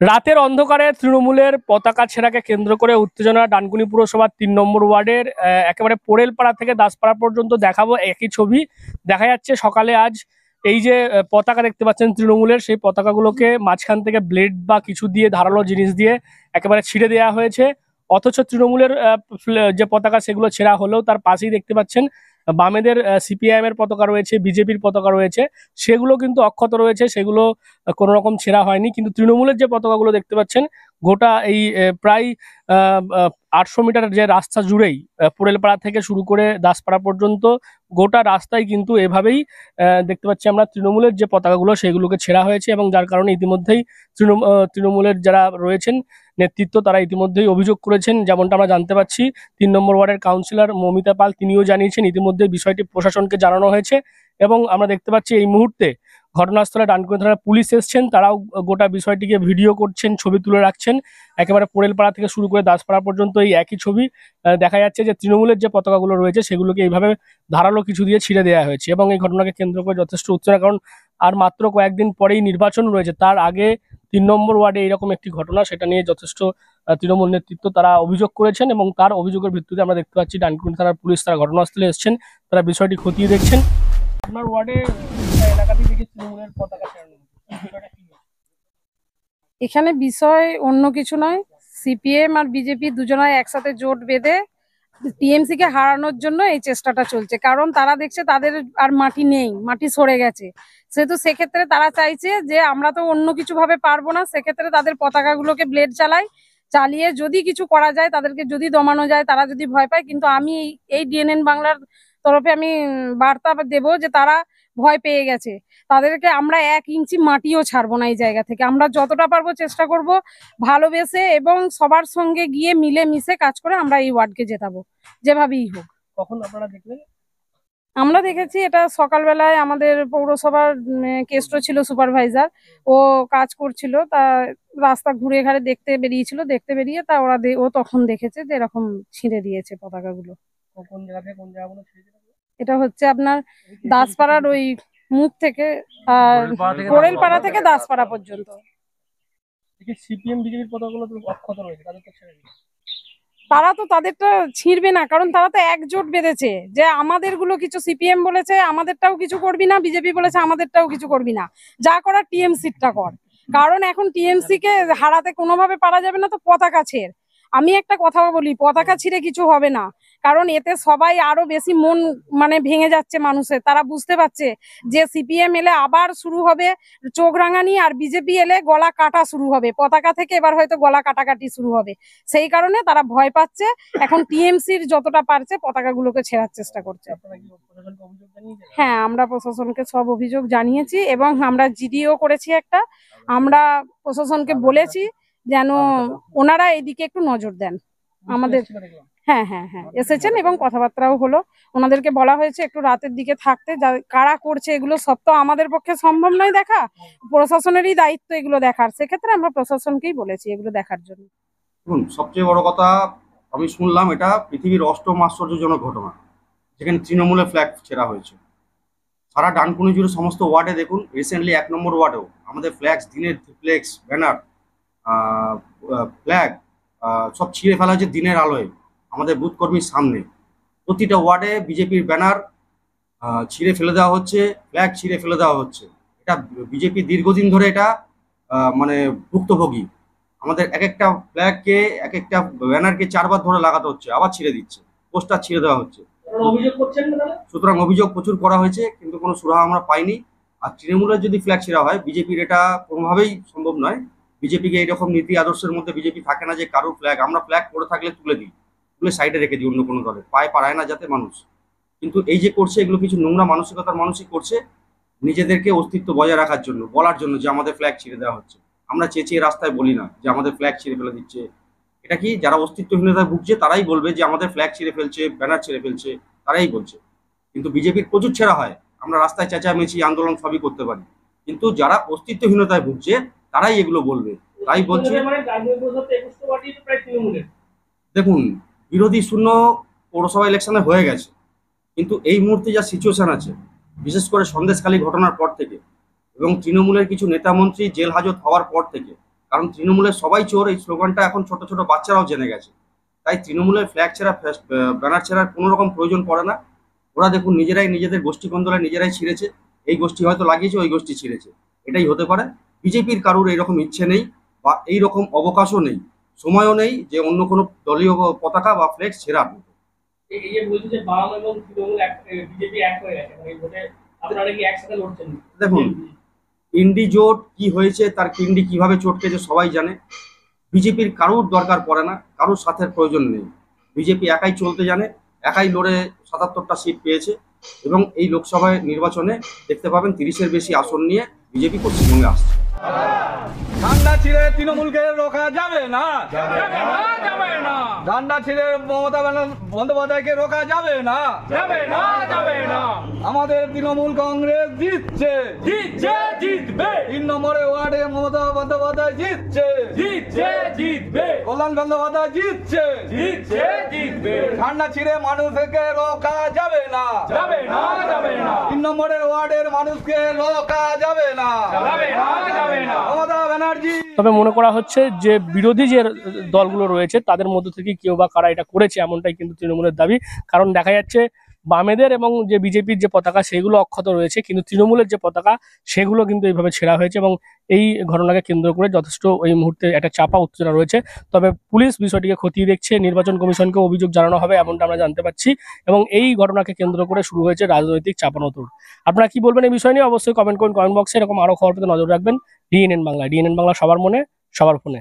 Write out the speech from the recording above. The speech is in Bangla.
রাতের অন্ধকারে তৃণমূলের পতাকা ছেঁড়াকে কেন্দ্র করে উত্তেজনা ডানকুনি পুরসভার ৩ নম্বর ওয়ার্ডের একেবারে পোড়েলপাড়া থেকে দাসপাড়া পর্যন্ত দেখাবো একই ছবি। দেখা যাচ্ছে সকালে আজ এই যে পতাকা দেখতে পাচ্ছেন তৃণমূলের, সেই পতাকাগুলোকে মাঝখান থেকে ব্লেড বা কিছু দিয়ে ধারালো জিনিস দিয়ে একেবারে ছিঁড়ে দেওয়া হয়েছে। অথচ তৃণমূলের যে পতাকা সেগুলো ছেঁড়া হলেও তার পাশেই দেখতে পাচ্ছেন বামেদের সিপিআইএম এর পতাকা রয়েছে, বিজেপির পতাকা রয়েছে, সেগুলো কিন্তু অক্ষত রয়েছে, সেগুলো কোনো রকম ছেঁড়া হয়নি। কিন্তু তৃণমূলের যে পতাকাগুলো দেখতে পাচ্ছেন গোটা এই প্রায় ৮০০ মিটার যে রাস্তা জুড়েই পোড়েলপাড়া থেকে শুরু করে দাসপাড়া পর্যন্ত গোটা রাস্তায় কিন্তু এভাবেই দেখতে পাচ্ছি আমরা তৃণমূলের যে পতাকাগুলো সেগুলোকে ছেঁড়া হয়েছে, এবং যার কারণে ইতিমধ্যেই তৃণমূলের যারা রয়েছেন নেতৃত্ব তারা ইতিমধ্যেই অভিযোগ করেছেন। যেমনটা আমরা জানতে পাচ্ছি ৩ নম্বর ওয়ার্ডের কাউন্সিলর মমিতা পাল তিনিও জানিয়েছেন ইতিমধ্যে বিষয়টি প্রশাসনকে জানানো হয়েছে, এবং আমরা দেখতে পাচ্ছি এই মুহূর্তে ঘটনাস্থলে ডানকুনি থানার পুলিশ এসছেন, তারাও গোটা বিষয়টিকে ভিডিও করছেন, ছবি তুলে রাখছেন। একেবারে পোড়েলপাড়া থেকে শুরু করে দাসপাড়া পর্যন্ত এই একই ছবি দেখা যাচ্ছে যে তৃণমূলের যে পতাকাগুলো রয়েছে সেগুলোকে এইভাবে ধারালো কিছু দিয়ে ছিঁড়ে দেওয়া হয়েছে, এবং এই ঘটনাকে কেন্দ্র করে যথেষ্ট উত্তেজনা। কারণ আর মাত্র কয়েকদিন পরেই নির্বাচন রয়েছে, তার আগে ৩ নম্বর ওয়ার্ডে এরকম একটি ঘটনা, সেটা নিয়ে যথেষ্ট তৃণমূল নেতৃত্ব তারা অভিযোগ করেছেন, এবং তার অভিযোগের ভিত্তিতে আমরা দেখতে পাচ্ছি ডানকুনি থানার পুলিশ তারা ঘটনাস্থলে এসছেন, তারা বিষয়টি খতিয়ে দেখছেন। আপনার ওয়ার্ডে এলাকাতেই দেখি তৃণমূলের পতাকা ছেড়ানো হচ্ছে। এখানে বিষয় অন্য কিছু নয়, সিপিএম আর বিজেপি দুজনায় একসাথে জোট বেঁধে টিএমসি কে হারানোর জন্য এই চেষ্টাটা চলছে। কারণ তারা দেখছে তাদের আর মাটি নেই, মাটি সরে গেছে, সেহেতু সেক্ষেত্রে তারা চাইছে যে আমরা তো অন্য কিছু ভাবে পারবো না, সেক্ষেত্রে তাদের পতাকাগুলোকে ব্লেড চালিয়ে যদি কিছু করা যায়, তাদেরকে যদি দমানো যায়, তারা যদি ভয় পায়। কিন্তু আমি এই ডিএনএন বাংলার তরফে আমি বার্তা দেবো যে তারা ভয় পেয়ে গেছে, তাদেরকে আমরা 1 ইঞ্চি মাটিও ছাড়বো না এই জায়গা থেকে। আমরা যতটা পারবো চেষ্টা করব ভালোবেসে এবং সবার সঙ্গে গিয়ে মিলে মিশে কাজ করে আমরা এই ওয়ার্ডকে জেতাবো যেভাবেই হোক। কখন আপনারা দেখলেন? আমরা দেখেছি এটা সকালবেলায়, আমাদের পৌরসভার কেষ্ট ছিল সুপারভাইজার, ও কাজ করছিল, তা রাস্তা ঘুরে ঘাড়ে দেখতে বেরিয়েছিল, দেখতে বেরিয়ে তা ও তখন দেখেছে যে এরকম ছিঁড়ে দিয়েছে পতাকাগুলো। কোন জায়গা থেকে কোন জায়গাগুলো ছেড়ে দিলেন? এটা হচ্ছে আপনার দাসপাড়ার ওই মুখ থেকে আর কোরেলপাড়া থেকে দাসপাড়া পর্যন্ত। সিপিএম বিজেপির পতাকাগুলো তো অক্ষত রয়েছে, তাদের তো ছেড়ে দিন। তারা তো তাদেরটা ছিঁড়বে না, কারণ তারা তো একজোট বেঁধেছে যে আমাদের গুলো কিছু, সিপিএম বলেছে আমাদেরটাও কিছু করবি না, বিজেপি বলেছে আমাদেরটাও কিছু করবি না, যা করার টিএমসিটা কর। কারণ এখন টিএমসি কে হারাতে কোনোভাবে পারা যাবে না, তো পতাকা ছেড়। আমি একটা কথা বলি, পতাকা ছিঁড়ে কিছু হবে না, কারণ এতে সবাই আরো বেশি মন ভেঙে যাচ্ছে মানুষের। তারা বুঝতে পারছে যে সিপিএম এলে আবার শুরু হবে চোখ রাঙানি, আর বিজেপি এলে গলা কাটা শুরু হবে, পতাকা থেকে এবার হয়তো গলা কাটাকাটি শুরু হবে। সেই কারণে তারা ভয় পাচ্ছে, এখন টিএমসির যতটা পারছে পতাকাগুলোকে ছেঁড়ার চেষ্টা করছে। হ্যাঁ, আমরা প্রশাসনকে সব অভিযোগ জানিয়েছি, এবং আমরা জিডিও করেছি একটা। আমরা প্রশাসনকে বলেছি যেন ওনারা এদিকে একটু নজর দেন আমাদের। হ্যাঁ হ্যাঁ হ্যাঁ, এসেছেন এবং কথাবার্তাও হলো। ওনাদেরকে বলা হয়েছে একটু রাতের দিকে থাকতে, কারা করছে এগুলো সব তো আমাদের পক্ষে সম্ভব নয় দেখা, প্রশাসনেরই দায়িত্ব এগুলো দেখার। সেক্ষেত্রে আমরা প্রশাসনকেই বলেছি এগুলো দেখার জন্য। সবচেয়ে বড় কথা, আমি শুনলাম এটা পৃথিবীর 8ম আশ্চর্যজনক ঘটনা, যেখানে তৃণমূলের ফ্ল্যাগ ছেঁড়া হয়েছে। সারা ডানকুনি জুড়ে সমস্ত ওয়ার্ডে দেখুন, রিসেন্টলি 1 নম্বর ওয়ার্ডেও আমাদের ফ্ল্যাক্স, দিনের ফ্লেক্স, ব্যানার, ফ্ল্যাগ সব ছিঁড়ে ফেলা হয়েছে দিনের আলোয় আমাদের বুথ কর্মীর সামনে। প্রতিটা ওয়ার্ডে বিজেপির ব্যানার ছিঁড়ে ফেলে দেওয়া হচ্ছে, ফ্ল্যাগ ছিঁড়ে ফেলে দেওয়া হচ্ছে। এটা বিজেপি দীর্ঘদিন ধরে এটা মানে ভুক্তভোগী। আমাদের এক একটা ফ্ল্যাগকে, এক একটা ব্যানারকে 4বার ধরে লাগাতে হচ্ছে, আবার ছিঁড়ে দিচ্ছে, পোস্টার ছিঁড়ে দেওয়া হচ্ছে। সুতরাং অভিযোগ প্রচুর করা হয়েছে, কিন্তু কোনো সুরাহা আমরা পাইনি। আর তৃণমূলের যদি ফ্ল্যাগ ছেঁড়া হয়, বিজেপির এটা কোনোভাবেই সম্ভব নয়। বিজেপিকে এইরকম নীতি আদর্শের মধ্যে বিজেপি থাকে না যে কারোর ফ্ল্যাগ, আমরা ফ্ল্যাগ পড়ে থাকলে তুলে দিই, তুলে সাইডে রেখে দিই অন্য কোনো দলে, পায়ে পাড়ায় না যাতে মানুষ। কিন্তু এই যে করছে, এগুলো কিছু নোংরা মানসিকতার মানুষই করছে, নিজেদেরকে অস্তিত্ব বজায় রাখার জন্য, বলার জন্য যে আমাদের ফ্ল্যাগ ছিঁড়ে দেওয়া হচ্ছে। আমরা চেঁচিয়ে রাস্তায় বলি না যে আমাদের ফ্ল্যাগ ছিঁড়ে ফেলে দিচ্ছে। এটা কি, যারা অস্তিত্বহীনতায় ভুগছে তারাই বলবে যে আমাদের ফ্ল্যাগ ছিঁড়ে ফেলছে, ব্যানার ছিঁড়ে ফেলছে, তারাই বলছে। কিন্তু বিজেপির প্রচুর ছেঁড়া হয়, আমরা রাস্তায় চেঁচামেচি, আন্দোলন সবই করতে পারি, কিন্তু যারা অস্তিত্বহীনতায় ভুগছে তারাই এগুলো বলবে। তাই বলছি, দেখুন, বিরোধী শূন্য পৌরসভা ইলেকশনে হয়ে গেছে, কিন্তু এই মুহূর্তে যা সিচুয়েশন আছে, বিশেষ করে সন্দেশখালী ঘটনার পর থেকে এবং তৃণমূলের কিছু নেতা মন্ত্রী জেল হাজত হওয়ার পর থেকে, কারণ তৃণমূলের সবাই চোর এই স্লোগানটা এখন ছোট ছোট বাচ্চারাও জেনে গেছে। তাই তৃণমূলের ফ্ল্যাগ ছেঁড়া ব্যানার ছেঁড়ার কোনো রকম প্রয়োজন পড়ে না। ওরা দেখুন নিজেরাই নিজেদের গোষ্ঠী কন্দলে নিজেরাই ছিঁড়েছে, এই গোষ্ঠী হয়তো লাগিয়েছে, ওই গোষ্ঠী ছিঁড়েছে, এটাই হতে পারে। বিজেপির কারুর এইরকম ইচ্ছে নেই বা এইরকম অবকাশও নেই, সময়ও নেই যে অন্য কোনো দলীয় পতাকা বা ফ্ল্যাগ ছেঁড়ার। এই যে বলছি যে বাম এবং তৃণমূল বিজেপি এক হয়ে গেছে, এই ভোটে আপনারা কি একসাথে লড়ছেন? দেখুন, ইন্ডি জোট কি হয়েছে, তার কিন্ডি কিভাবে চটকেছে সবাই জানে। বিজেপির কারুর দরকার পড়ে না, কারুর সাথের প্রয়োজন নেই। বিজেপি একাই চলতে জানে, একাই লড়ে ৭৭টা সিট পেয়েছে এবং এই লোকসভায় নির্বাচনে দেখতে পাবেন ৩০-এর বেশি আসন নিয়ে বিজেপি পশ্চিমবঙ্গে আসছে। ঠান্ডা ছিঁড়ে তৃণমূলকে রোকা যাবে না, ঠান্ডা ছিঁড়ে মমতা বন্দ্যোপাধ্যায়কে রোকা যাবে না। আমাদের তৃণমূল কংগ্রেস জিতছে, জিতবে। ৩ নম্বরে ওয়ার্ডে মমতা বন্দ্যোপাধ্যায় জিতবে, কল্যাণ বন্দ্যোপাধ্যায় জিতবে। ঠান্ডা ছিঁড়ে মানুষকে রোকা যাবে না, ৩ নম্বরের ওয়ার্ডের মানুষকে রোকা যাবে না। মমতা ব্যানার্জি। তবে মনে করা হচ্ছে যে বিরোধী যে দলগুলো রয়েছে তাদের মধ্যে থেকে কেউ বা কারা এটা করেছে, এমনটাই কিন্তু তৃণমূলের দাবি। কারণ দেখা যাচ্ছে বামেদের এবং যে বিজেপির যে পতাকা সেগুলো অক্ষত রয়েছে, কিন্তু তৃণমূলের যে পতাকা সেগুলো কিন্তু এইভাবে ছেঁড়া হয়েছে এবং এই ঘটনাকে কেন্দ্র করে যথেষ্ট এই মুহূর্তে একটা চাপা উত্তেজনা রয়েছে। তবে পুলিশ বিষয়টিকে খতিয়ে দেখছে, নির্বাচন কমিশনকে অভিযোগ জানানো হবে এমনটা আমরা জানতে পারছি এবং এই ঘটনাকে কেন্দ্র করে শুরু হয়েছে রাজনৈতিক চাপানোতর। আপনারা কি বলবেন এই বিষয় নিয়ে অবশ্যই কমেন্ট করুন কমেন্ট বক্সে। এরকম আরো খবর পেতে নজর রাখবেন ডিএনএন বাংলা। ডিএনএন বাংলা সবার মনে, সবার ফোনে।